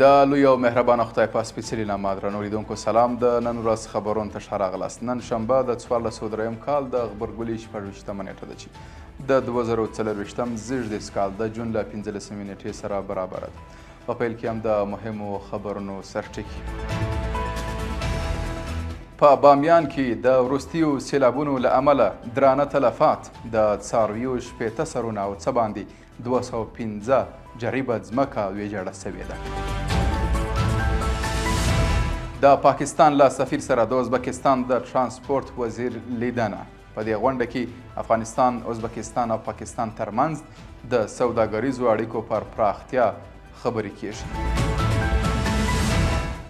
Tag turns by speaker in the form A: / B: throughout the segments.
A: د لوی او مهربانه خدای په سپېڅلي نامه درنو لیدونکو سلام. د نن ورځ خبرونو ته ښه راغلاست. نن شنبه د 1403 کال د غبرګولي 26مه نیټه ده چې د 2024 زیږدیز کال د جون له 15مې نیټې سره برابره ده. په پیل کې هم د مهمو خبرونو سرټکي. په بامیان کې د وروستیو سیلابونو له امله درانه تلفات، د څارویو 80 سرونه او څه باندې 215 جریبه ځمکه ویجاړه سوې ده. د پاکستان له سفیر سره د ازبکستان د ترانسپورت وزیر لیدنه. په دې غونډه کې افغانستان، ازبکستان او پاکستان ترمنځ د سوداګریزو اړیکو پر پراختیا خبرې کیږي.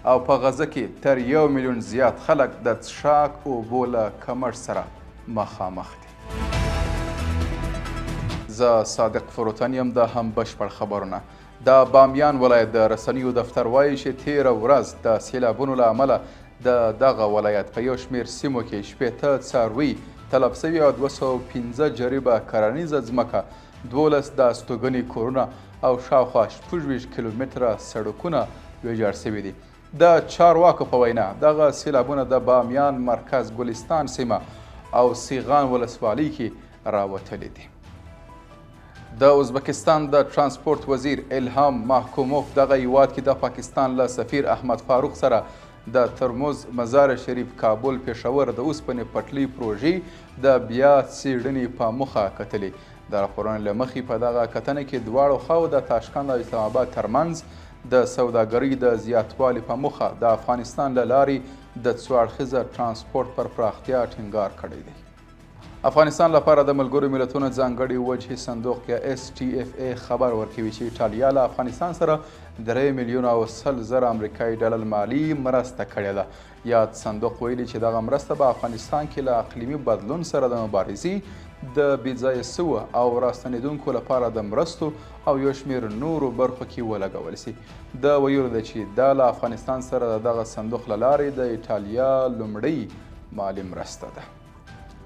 A: او په غزه کې تر 1 میلیون زیات خلک د څښاک اوبو له کمښت سره مخامخ دي. زه صادق فروتن یم. د هم بشپړ خبرونه. د بامیان ولایت د رسنیو دفتر وایي چې تېره ورځ د سیلابونو له امله د دغه ولایت په یو شمېر سیمو کې 80 څاروي تلف سوي او 215 جریبه کرنیزه ځمکه، 12 د استوګنې کورونه او شاوخوا 26 کیلومتره سړکونه ویجاړ سوي دي. د چارواکو په وینا دغه سیلابونه د بامیان مرکز ګلستان سیمه او سیغان ولسوالۍ کې راوتلي دي. د ازبکستان د ترانسپورت وزیر الهام محکوموف دغه هیواد کې د پاکستان له سفیر احمد فاروق سره د ترمز، مزار شریف، کابل، پېښور د اوسپنې پټلۍ پروژې د بیا څېړنې په موخه کتلې. د راپورونو له مخې په دغه کتنه کې دواړو خواو د تاشکند او اسلام آباد ترمنځ د سوداګرۍ د زیاتوالي په موخه د افغانستان له لارې د څو اړخیزه ترانسپورت پر پراختیا ټینګار کړی دی. افغانستان لپاره د ملګرو ملتونو ځانګړي وجهي صندوق یا STFA خبر ورکوي چې ایټالیا له افغانستان سره 3 میلیونه او 100,000 امریکایي ډالر مالي مرسته کړې ده. یاد صندوق ویلي چې دغه مرسته به افغانستان کې له اقلیمي بدلون سره د مبارزې، د بېځایه سوو او راستنېدونکو لپاره د مرستو او یو شمېر نورو برخو کې ولګول سي. د ویلو ده چې دا له افغانستان سره د دغه صندوق له لارې د ایټالیا لومړۍ مالي مرسته ده.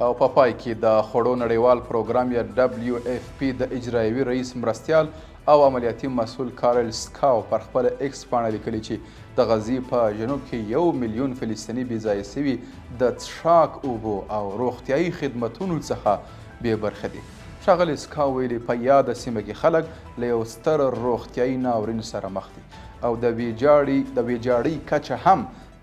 A: او په پای کې د خوړو نړیوال پروګرام یا WFP د اجرایوي رئیس مرستیال او عملیاتي مسؤل کارل سکاو پر خپل ایکس پاڼه لیکلي چې د غزې په جنوب کې 1 میلیون فلسطیني بېځایه سوي د څښاک اوبو او روغتیایي خدمتونو څخه بې برخې دي. ښاغلي سکاو ویلي په یاده سیمه کې خلک له یو ستر روغتیایي ناورین سره مخ دي او د ویجاړۍ کچه هم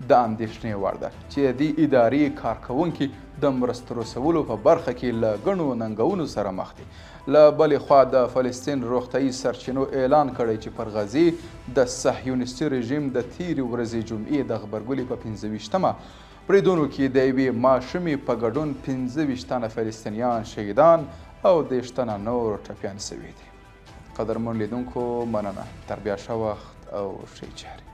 A: د اندېښنې وړ ده چې دې ادارې کارکوونکي د مرستو رسولو په برخه کې له ګڼو ننګونو سره مخ دي. له بلې خوا د فلسطین روغتیایي سرچینو اعلان کړی چې پر غزې د صهیونیستي رژیم د تېرې ورځې جمعې د غبرګولي په 25مه بریدونو کې د یوې ماشومې په ګډون 25 تنه فلسطینیان شهیدان او 10 تنه نور ټپیان سوي دي. قدرمن لیدونکو مننه. تر بیا ښه وخت او ښې چارې.